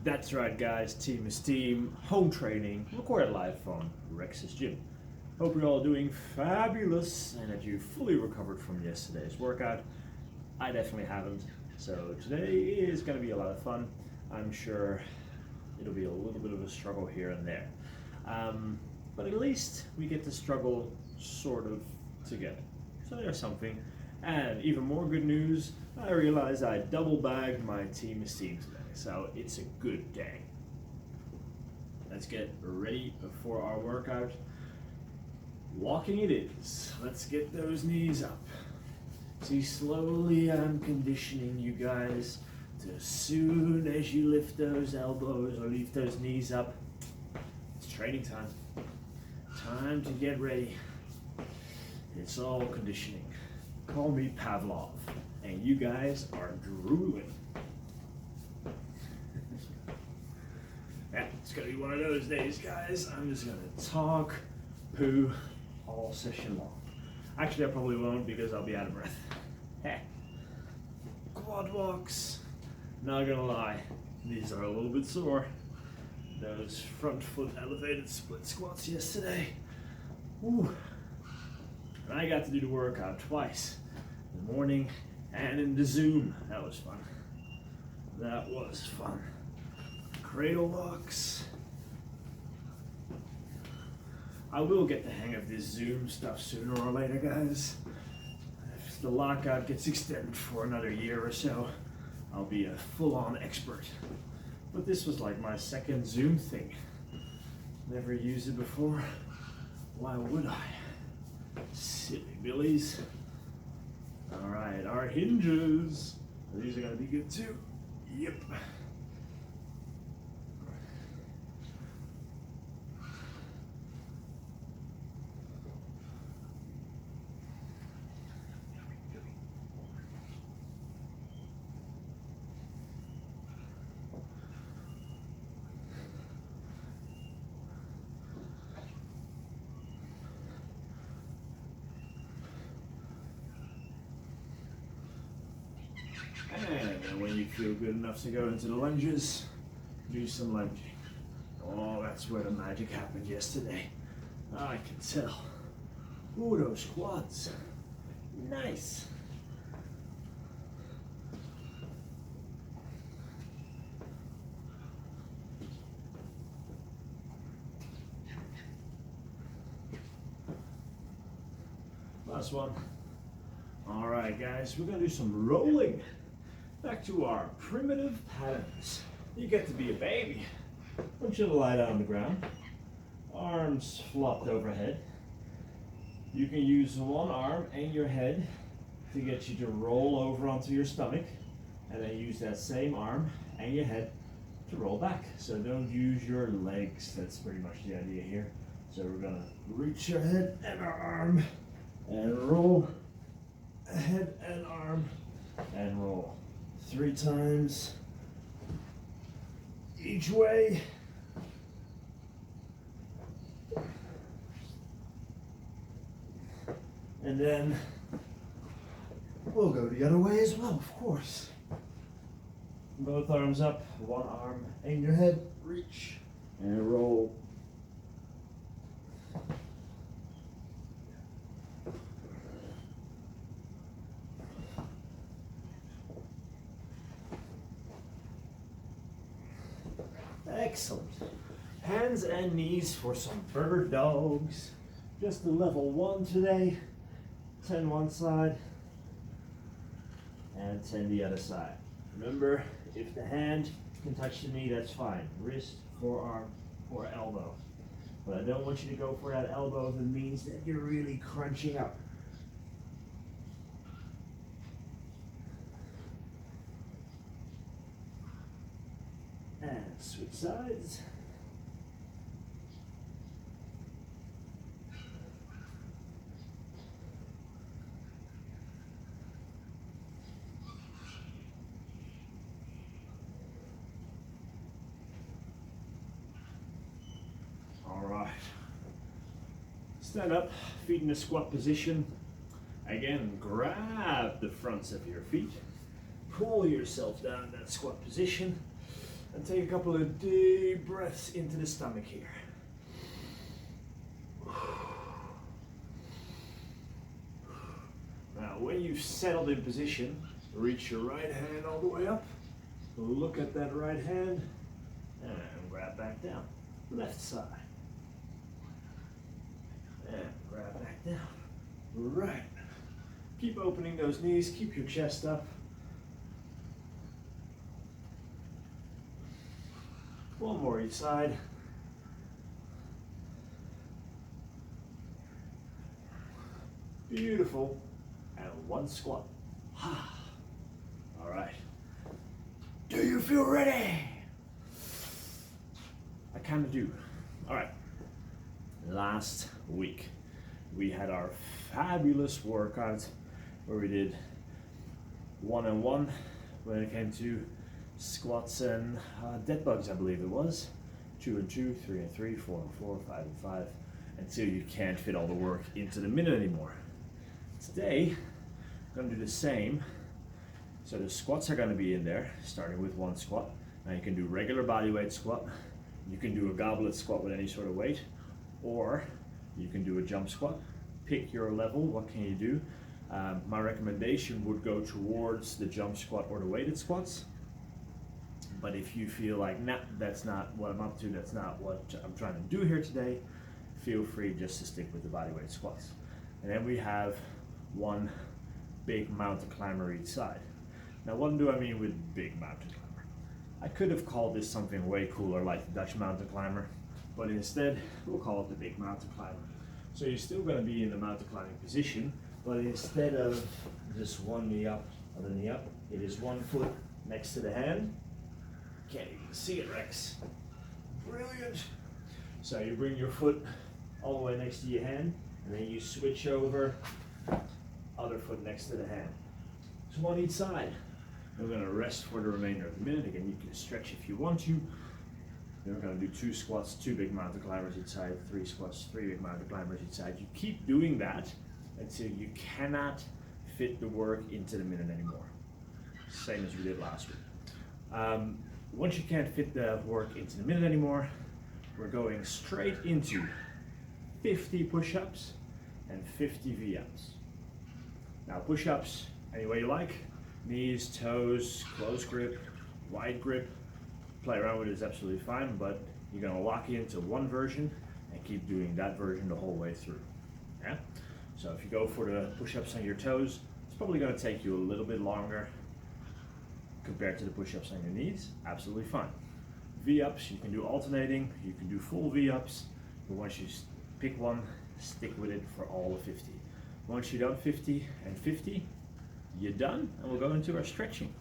That's right, guys. Team Esteem, home training, recorded live from Rex's gym. Hope you're all doing fabulous and that you fully recovered from yesterday's workout. I definitely haven't. So today is going to be a lot of fun. I'm sure it'll be a little bit of a struggle here and there. But at least we get to struggle sort of together. So there's something. And even more good news, I realized I double bagged my Team Esteem today. So it's a good day. Let's get ready for our workout. Walking it is. Let's get those knees up. See, slowly I'm conditioning you guys to as soon as you lift those elbows or lift those knees up, it's training time. Time to get ready. It's all conditioning. Call me Pavlov, and you guys are drooling. Yeah, it's gonna be one of those days, guys. I'm just gonna talk, poo, all session long. Actually, I probably won't because I'll be out of breath. Heh. Quad walks. Not gonna lie, these are a little bit sore. Those front foot elevated split squats yesterday. Woo. And I got to do the workout twice, in the morning and in the Zoom. That was fun. That was fun. Cradle walks. I will get the hang of this Zoom stuff sooner or later, guys. If the lockout gets extended for another year or so, I'll be a full-on expert. But this was like my second Zoom thing. Never used it before. Why would I? Silly billies. All right, our hinges. These are gonna be good too. Yep. And when you feel good enough to go into the lunges, do some lunging. Oh, that's where the magic happened yesterday. I can tell. Ooh, those quads. Nice. Last one. All right, guys, we're gonna do some rolling. Back to our primitive patterns. You get to be a baby. I want you to lie down on the ground. Arms flopped overhead. You can use one arm and your head to get you to roll over onto your stomach, and then use that same arm and your head to roll back. So don't use your legs. That's pretty much the idea here. So we're gonna reach our head and our arm and roll. Head and arm and roll 3 times each way. And then we'll go the other way as well, of course. Both arms up, one arm and your head, reach and roll. Excellent. Hands and knees for some bird dogs. Just a level 1 today. 10 one side and 10 the other side. Remember, if the hand can touch the knee, that's fine. Wrist, forearm, or elbow. But I don't want you to go for that elbow if it means that you're really crunching up. And switch sides. All right. Stand up, feet in a squat position. Again, grab the fronts of your feet. Pull yourself down in that squat position. And take a couple of deep breaths into the stomach here. Now, when you've settled in position, reach your right hand all the way up. Look at that right hand and grab back down. Left side. And grab back down. Right. Keep opening those knees, keep your chest up. One more each side. Beautiful. And one squat. All right. Do you feel ready? I kind of do. All right. Last week, we had our fabulous workout where we did 1-on-1 when it came to squats and dead bugs, I believe it was. 2-and-2, 3-and-3, 4-and-4, 5-and-5, until you can't fit all the work into the minute anymore. Today, I'm going to do the same. So the squats are going to be in there, starting with one squat. Now you can do regular body weight squat. You can do a goblet squat with any sort of weight, or you can do a jump squat. Pick your level. What can you do? My recommendation would go towards the jump squat or the weighted squats. But if you feel like, nah, that's not what I'm up to, that's not what I'm trying to do here today, feel free just to stick with the body weight squats. And then we have one big mountain climber each side. Now, what do I mean with big mountain climber? I could have called this something way cooler like the Dutch mountain climber, but instead we'll call it the big mountain climber. So you're still going to be in the mountain climbing position, but instead of just one knee up, other knee up, it is one foot next to the hand. Can't even see it, Rex. Brilliant. So you bring your foot all the way next to your hand, and then you switch over, other foot next to the hand. So one each side. We're going to rest for the remainder of the minute. Again, you can stretch if you want to. Then we're going to do 2 squats, 2 big mountain climbers each side, 3 squats, 3 big mountain climbers each side. You keep doing that until you cannot fit the work into the minute anymore. Same as we did last week. Once you can't fit the work into the minute anymore, we're going straight into 50 push-ups and 50 V-ups. Now push-ups, any way you like. Knees, toes, close grip, wide grip. Play around with it is absolutely fine, but you're gonna lock into one version and keep doing that version the whole way through. Yeah? So if you go for the push-ups on your toes, it's probably gonna take you a little bit longer compared to the push-ups on your knees. Absolutely fine. V-ups, you can do alternating, you can do full V-ups, but once you pick one, stick with it for all of 50. Once you're done 50 and 50, you're done, and we'll go into our stretching.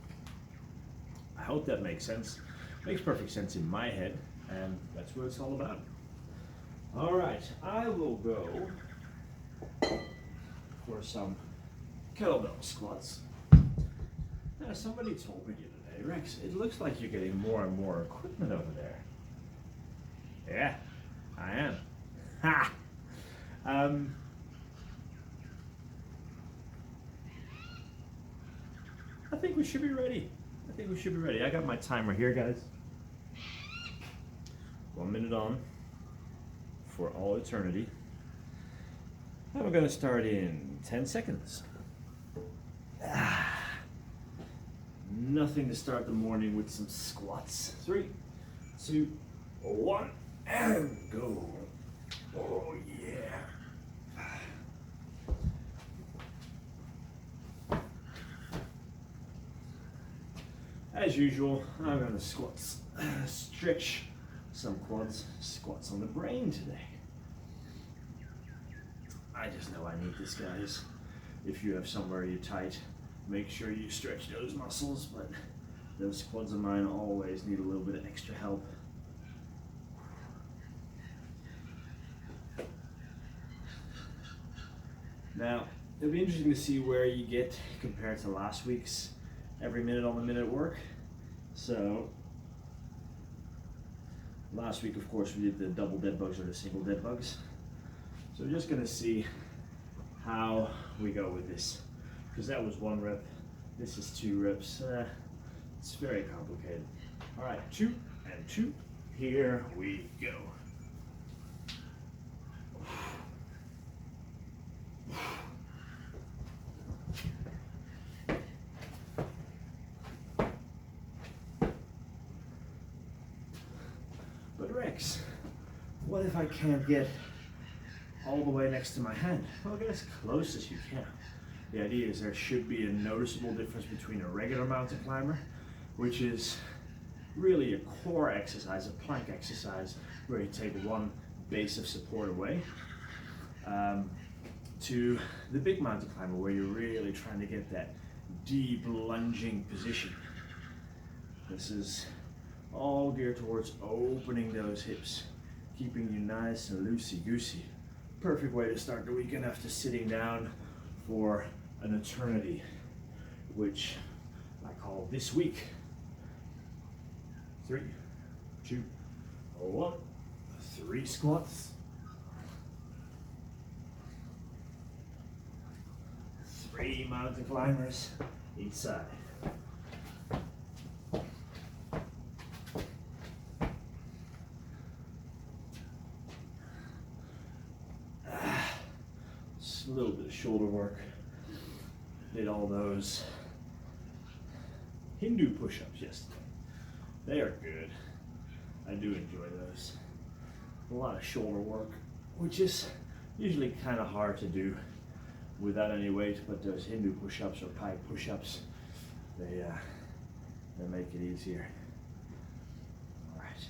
I hope that makes sense. Makes perfect sense in my head, and that's what it's all about. All right, I will go for some kettlebell squats. Now, somebody told me the other day, Rex, it looks like you're getting more and more equipment over there. Yeah, I am. Ha! I think we should be ready. I got my timer here, guys. 1 minute on for all eternity. And we're gonna start in 10 seconds. Nothing to start the morning with some squats. 3, 2, 1, and go. Oh yeah. As usual, I'm going to stretch some quads, squats on the brain today. I just know I need this, guys. If you have somewhere you're tight, make sure you stretch those muscles, but those quads of mine always need a little bit of extra help. Now, it'll be interesting to see where you get compared to last week's every minute on the minute work. So last week, of course, we did the double dead bugs or the single dead bugs. So we're just gonna see how we go with this, because that was 1 rep. This is 2 reps. It's very complicated. All right, 2 and 2. Here we go. But Rex, what if I can't get all the way next to my hand? Well, get as close as you can. The idea is there should be a noticeable difference between a regular mountain climber, which is really a core exercise, a plank exercise, where you take one base of support away, to the big mountain climber, where you're really trying to get that deep lunging position. This is all geared towards opening those hips, keeping you nice and loosey-goosey. Perfect way to start the weekend after sitting down for an eternity, which I call this week. 3, 2, 1. 3 squats. 3 mountain climbers each side. Just a little bit of shoulder work. Did all those Hindu push-ups yesterday. They are good. I do enjoy those. A lot of shoulder work, which is usually kind of hard to do without any weight, but those Hindu push-ups or pike push-ups, they make it easier. All right.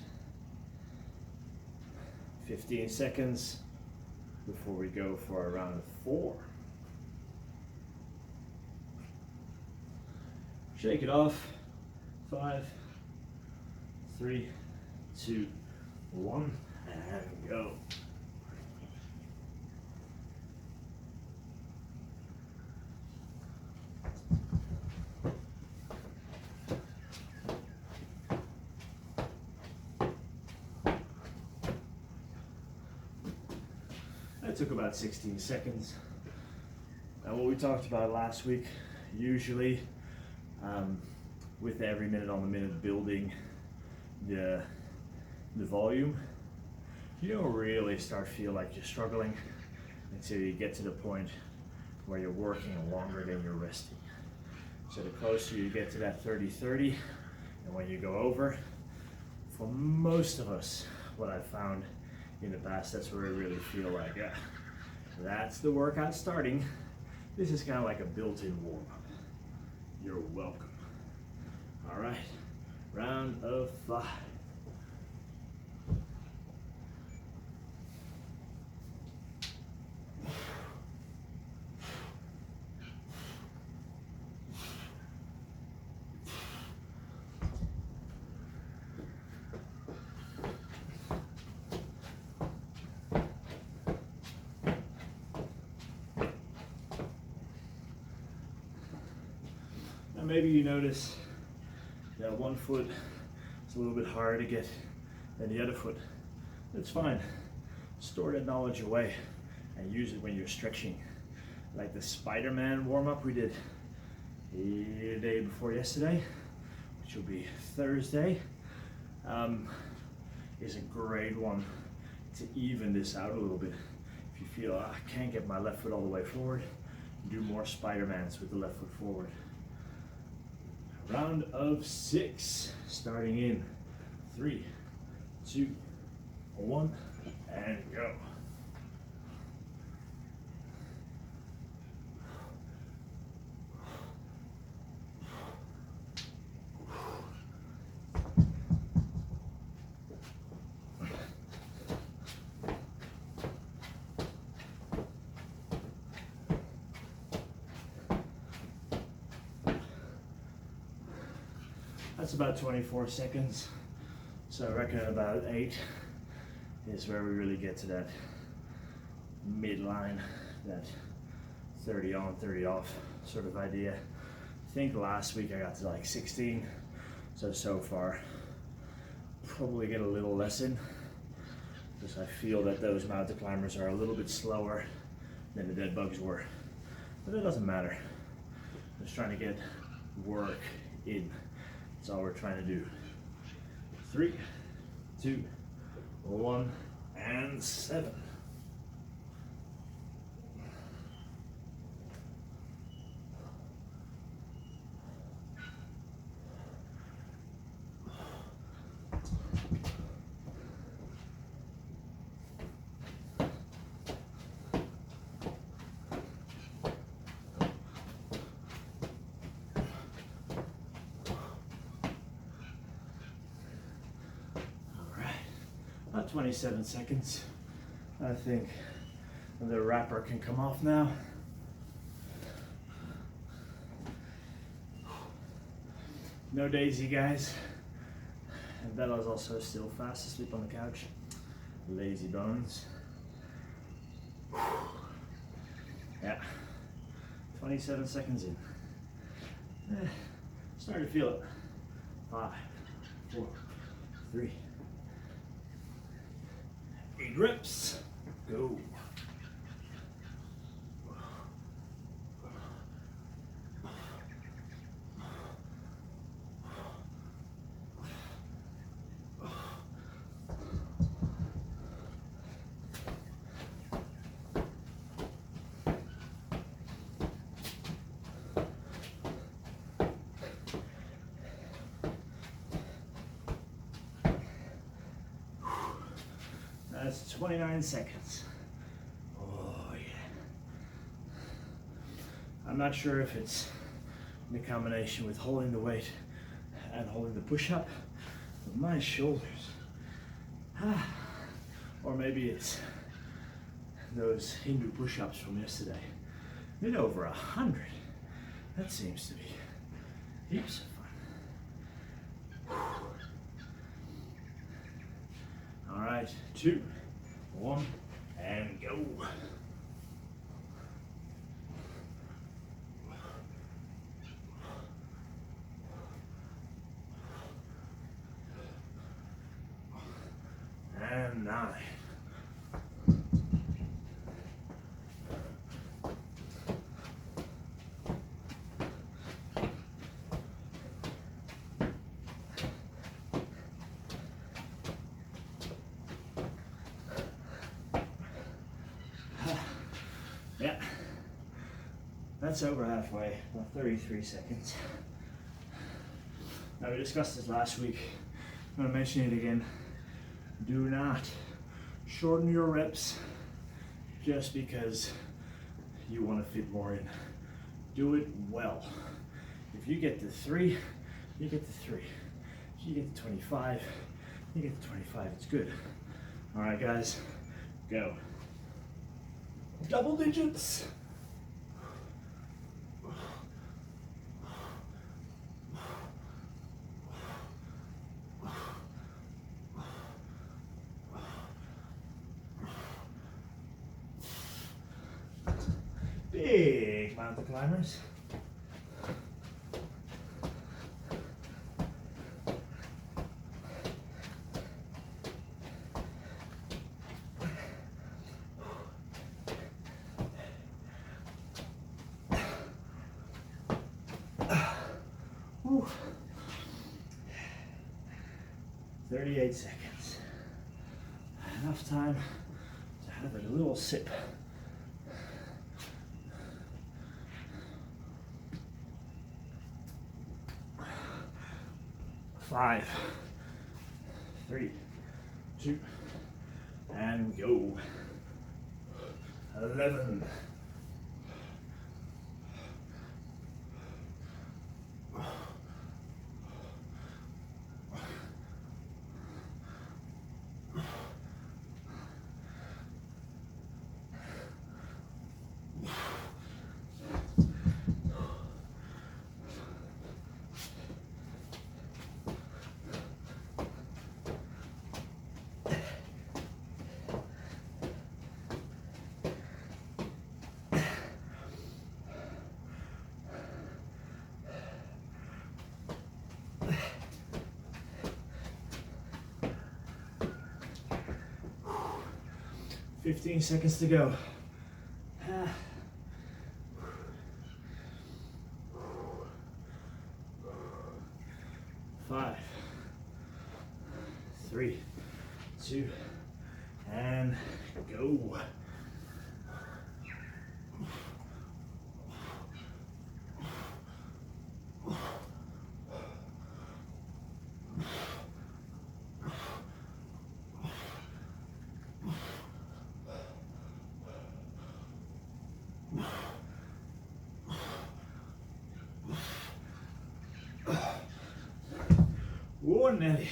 15 seconds before we go for a round of 4. Shake it off. 5, 3, 2, 1, and go. That took about 16 seconds. Now, what we talked about last week, usually with every minute on the minute building the volume, you don't really start feel like you're struggling until you get to the point where you're working longer than you're resting. So the closer you get to that 30-30, and when you go over, for most of us, what I've found in the past, that's where I really feel like, that's the workout starting. This is kind of like a built-in warm-up. You're welcome. All right, round of 5. Now maybe you notice that one foot is a little bit harder to get than the other foot. That's fine. Store that knowledge away and use it when you're stretching. Like the Spider-Man warm-up we did the day before yesterday, which will be Thursday, is a great one to even this out a little bit. If you feel, I can't get my left foot all the way forward, do more Spider-Mans with the left foot forward. Round of 6, starting in 3, 2, 1, and go. That's about 24 seconds. So I reckon at about 8 is where we really get to that midline, that 30 on, 30 off sort of idea. I think last week I got to like 16. So far, probably get a little less in, because I feel that those mountain climbers are a little bit slower than the dead bugs were. But it doesn't matter. Just trying to get work in. That's all we're trying to do. 3, 2, 1, and 7. About 27 seconds. I think the wrapper can come off now. No Daisy, guys. And Bella's also still fast asleep on the couch. Lazy bones. Yeah. 27 seconds in. Starting to feel it. 5, 4, 3, 8 reps. Go. That's 29 seconds. Oh yeah. I'm not sure if it's the combination with holding the weight and holding the push-up, but my shoulders. Or maybe it's those Hindu push-ups from yesterday. Did over 100. That seems to be heaps of fun. All right, 2, 1, and go. And 9. Yeah, that's over halfway, about 33 seconds. Now, we discussed this last week. I'm going to mention it again. Do not shorten your reps just because you want to fit more in. Do it well. If you get to 3, you get to 3. If you get to 25, you get to 25. It's good. All right, guys, go. Double digits. Big mountain climbers. Whew. 38 seconds. Enough time to have a little sip. Five, 3, 2, and go. 11. Fifteen seconds to go. 5, 3, 2, and go. Whoa, Nelly.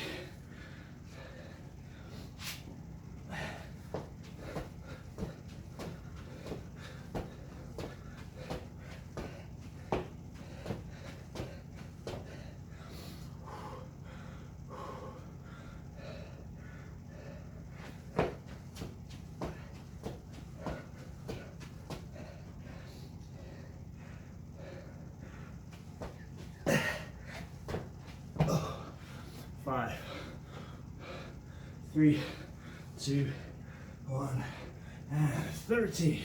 Five, 3, 2, 1, and 30.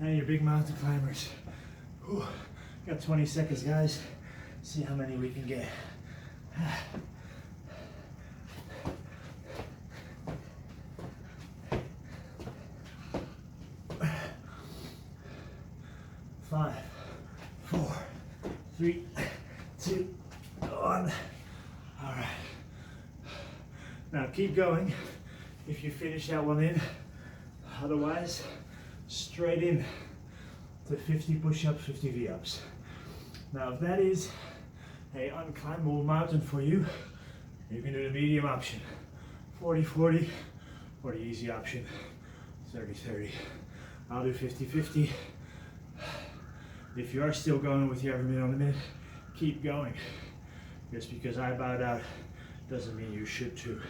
And your big mountain climbers. Whew. Got 20 seconds, guys. See how many we can get. 5, 4, 3, 2, 1. All right. Now keep going if you finish that one in. Otherwise, straight in to 50 push-ups, 50 V-ups. Now if that is a unclimbable mountain for you, you can do the medium option. 40-40, or the easy option, 30-30. I'll do 50-50. If you are still going with your every minute on the minute, keep going. Just because I bowed out doesn't mean you should too.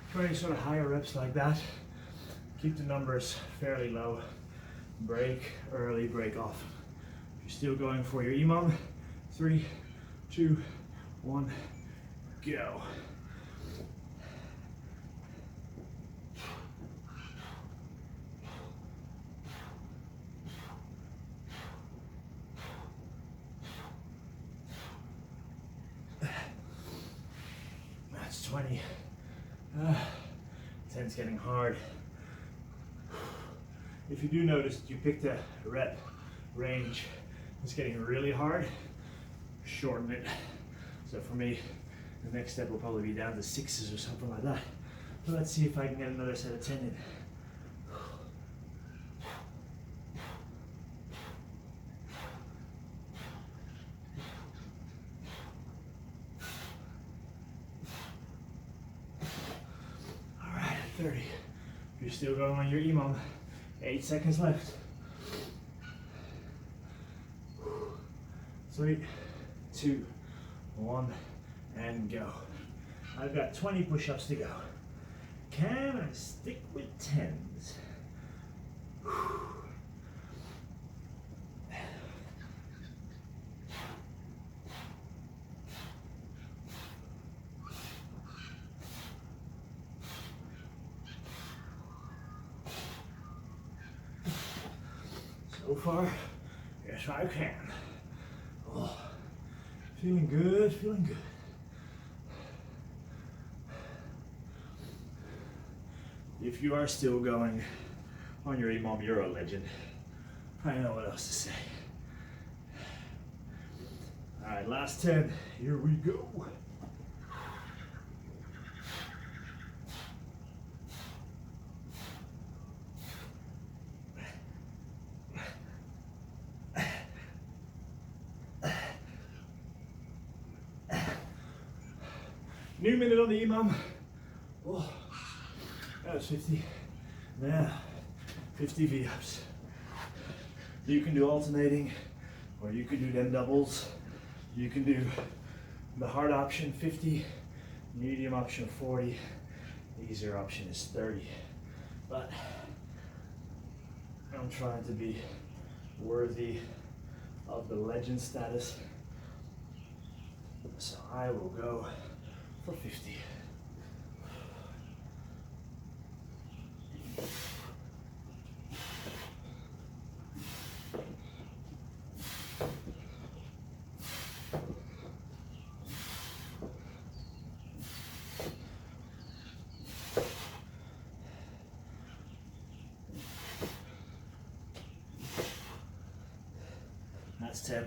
For any sort of higher reps like that, keep the numbers fairly low. Break early, break often. If you're still going for your EMOM, 3, 2, 1, go. That's 20. 10's getting hard. If you do notice that you picked a rep range that's getting really hard, shorten it. So for me, the next step will probably be down to 6s or something like that. But let's see if I can get another set of 10 in. All right, 30. If you're still going on your EMOM, 8 seconds left. 3, 2, 1, and go. I've got 20 push-ups to go. Can I stick with 10s? So far, yes I can. Oh, feeling good, feeling good. If you are still going on your EMOM, you're a legend. I don't know what else to say. All right, last 10, here we go. New minute on the imam. Oh, that was 50. Now, 50 V-ups. You can do alternating, or you can do them doubles. You can do the hard option 50, medium option 40, the easier option is 30. But I'm trying to be worthy of the legend status, so I will go for 50. That's 10.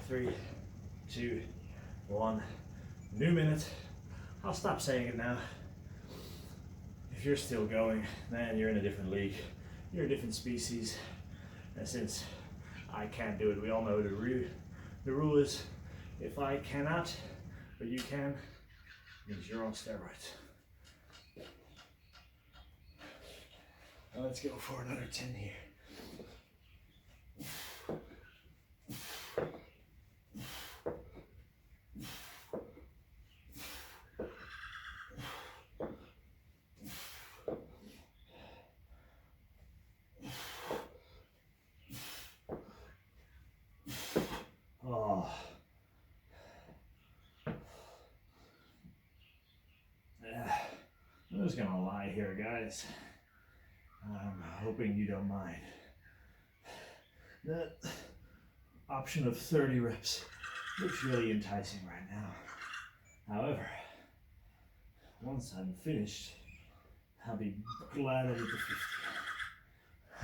3, 2, 1. New minute. I'll stop saying it now. If you're still going, then you're in a different league. You're a different species. And since I can't do it, we all know the rule is if I cannot, but you can, it means you're on steroids. Now let's go for another 10 here. Oh. I'm just gonna lie here, guys. I'm hoping you don't mind. That option of 30 reps looks really enticing right now. However, once I'm finished, I'll be glad I hit the 50.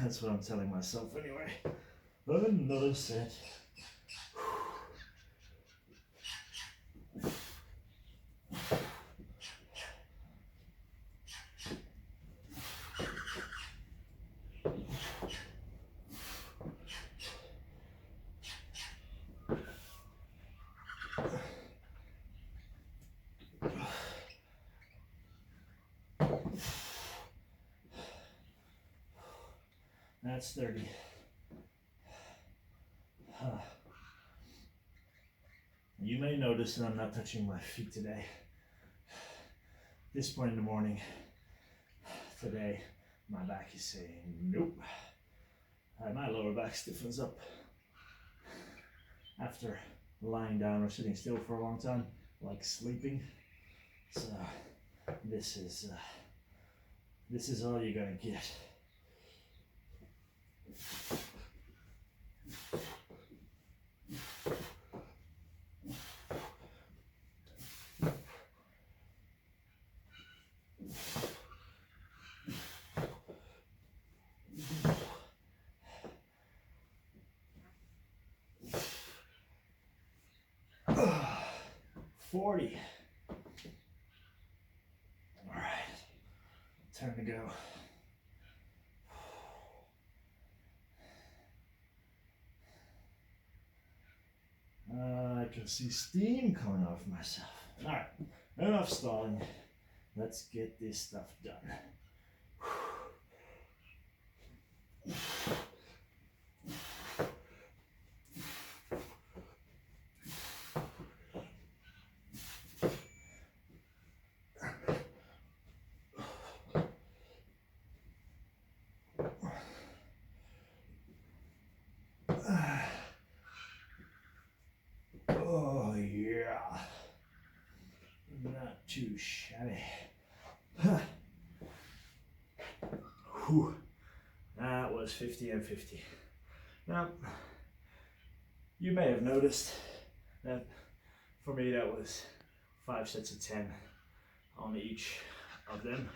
That's what I'm telling myself anyway. Another set. That's 30. You may notice that I'm not touching my feet today. This point in the morning, today, my back is saying nope. My lower back stiffens up after lying down or sitting still for a long time, like sleeping. So this is all you're gonna get. Uh, 40. All right, time to go. I can see steam coming off myself. All right, enough stalling. Let's get this stuff done. Oh yeah, not too shabby. Whew. That was 50 and 50. Now, you may have noticed that for me that was 5 sets of 10 on each of them,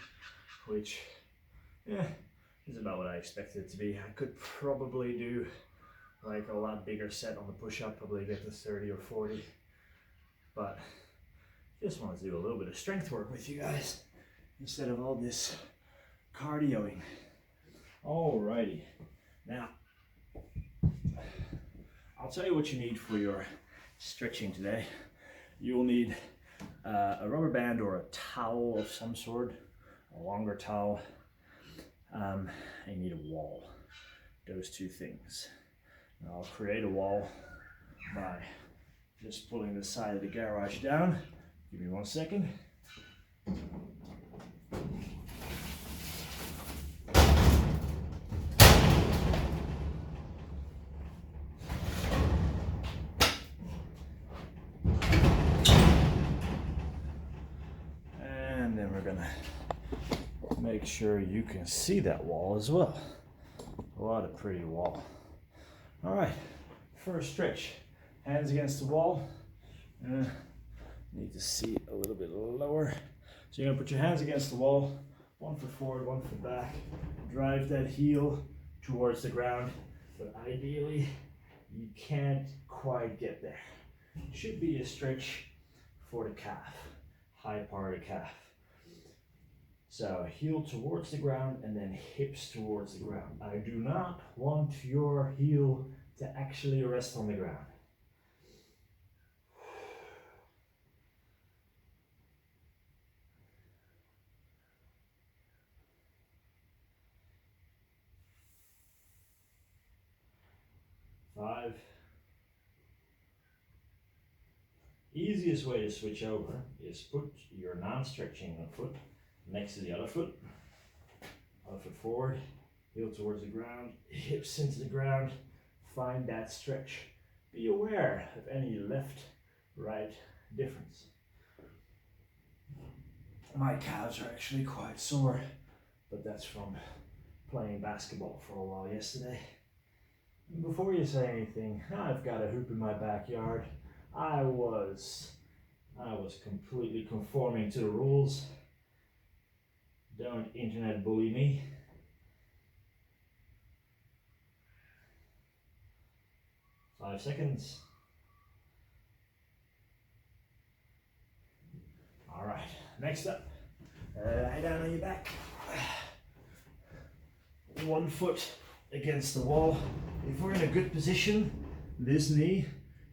which, yeah, is about what I expected it to be. I could probably do like a lot bigger set on the push-up, probably get to 30 or 40, but just wanted to do a little bit of strength work with you guys instead of all this cardioing. Alrighty, now I'll tell you what you need for your stretching today. You will need a rubber band or a towel of some sort, a longer towel, and you need a wall. Those two things. Now I'll create a wall by just pulling the side of the garage down. Give me 1 second. And then we're gonna make sure you can see that wall as well. What a pretty wall. All right, first stretch. Hands against the wall. Need to see a little bit lower. So you're gonna put your hands against the wall, 1 foot forward, 1 foot back. Drive that heel towards the ground, but ideally you can't quite get there. Should be a stretch for the calf, high part of the calf. So heel towards the ground and then hips towards the ground. I do not want your heel to actually rest on the ground. Five. Easiest way to switch over is put your non-stretching foot next to the other foot. Other foot forward, heel towards the ground, hips into the ground. Find that stretch. Be aware of any left-right difference. My calves are actually quite sore, but that's from playing basketball for a while yesterday. Before you say anything, I've got a hoop in my backyard. I was completely conforming to the rules. Don't internet bully me. Five seconds. All right, next up, lie down on your back. 1 foot against the wall. If we're in a good position, this knee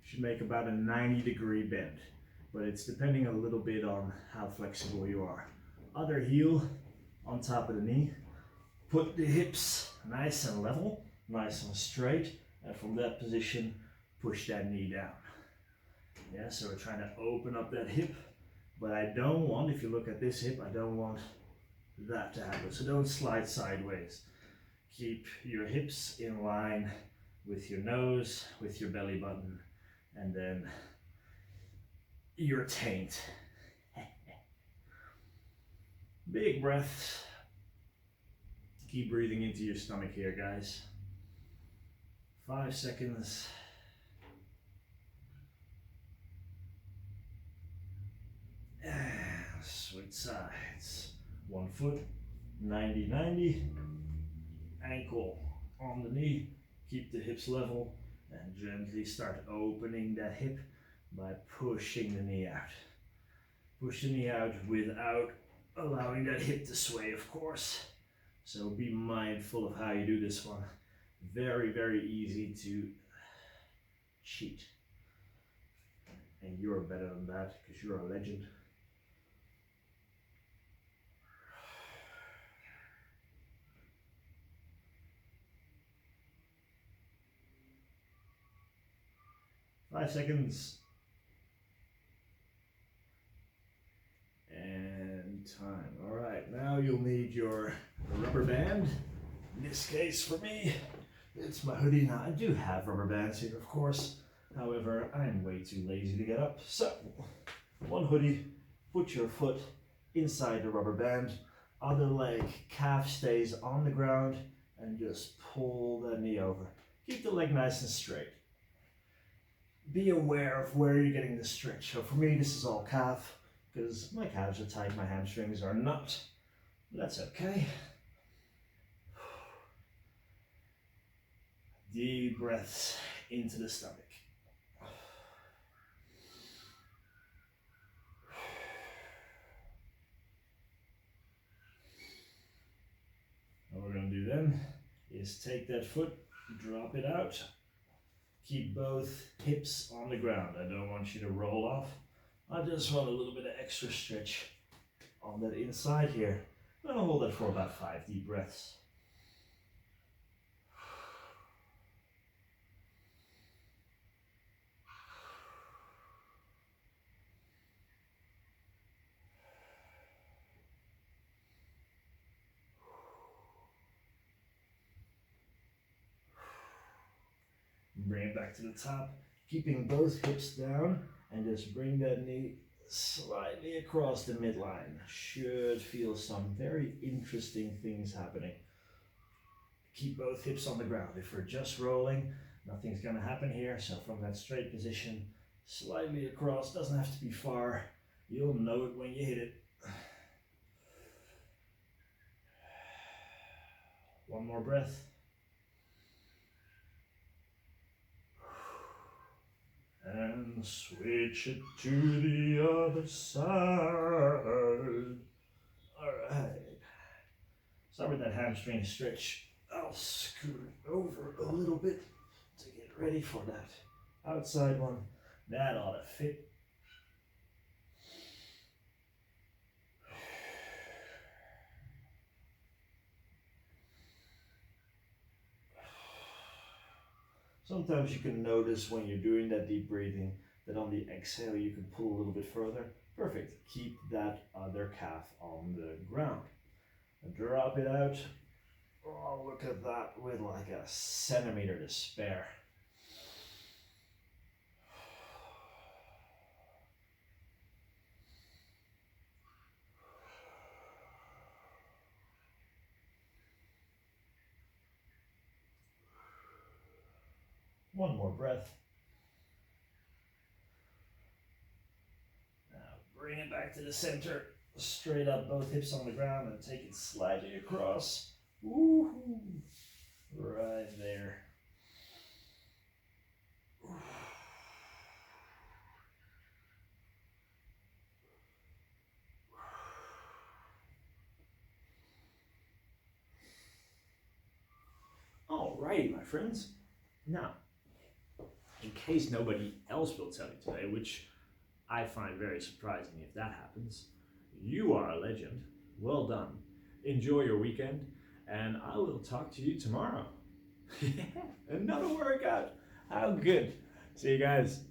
should make about a 90-degree bend, but it's depending a little bit on how flexible you are. Other heel on top of the knee. Put the hips nice and level, nice and straight, and from that position, push that knee down. Yeah, so we're trying to open up that hip, but I don't want, if you look at this hip, I don't want that to happen. So don't slide sideways. Keep your hips in line with your nose, with your belly button, and then your taint. Big breaths. Keep breathing into your stomach here, guys. 5 seconds. And switch sides. 1 foot, 90-90. Ankle on the knee. Keep the hips level and gently start opening that hip by pushing the knee out. Push the knee out without allowing that hip to sway, of course. So be mindful of how you do this one. Very, very easy to cheat. And you're better than that because you're a legend. Five seconds. And time. All right, now you'll need your rubber band. In this case, for me, it's my hoodie. Now, I do have rubber bands here, of course. However, I'm way too lazy to get up. So, one hoodie, put your foot inside the rubber band. Other leg, calf stays on the ground, and just pull the knee over. Keep the leg nice and straight. Be aware of where you're getting the stretch. So for me, this is all calf, because my calves are tight, my hamstrings are not. That's okay. Deep breaths into the stomach. What we're going to do then is take that foot, drop it out. Keep both hips on the ground. I don't want you to roll off. I just want a little bit of extra stretch on that inside here. I'm gonna hold that for about 5 deep breaths. Bring it back to the top, keeping both hips down, and just bring that knee slightly across the midline. Should feel some very interesting things happening. Keep both hips on the ground. If we're just rolling, nothing's gonna happen here. So from that straight position, slightly across, doesn't have to be far. You'll know it when you hit it. One more breath. And switch it to the other side. Alright. Start with that hamstring stretch. I'll scoot over a little bit to get ready for that outside one. That ought to fit. Sometimes you can notice when you're doing that deep breathing that on the exhale you can pull a little bit further. Perfect. Keep that other calf on the ground. And drop it out. Oh, look at that with like a centimeter to spare. One more breath. Now bring it back to the center. Straight up, both hips on the ground, and take it slightly across. Woohoo! Right there. Alrighty, my friends. Now, in case nobody else will tell you today, which I find very surprising if that happens, you are a legend. Well done. Enjoy your weekend, and I will talk to you tomorrow. Another workout. How good. See you guys.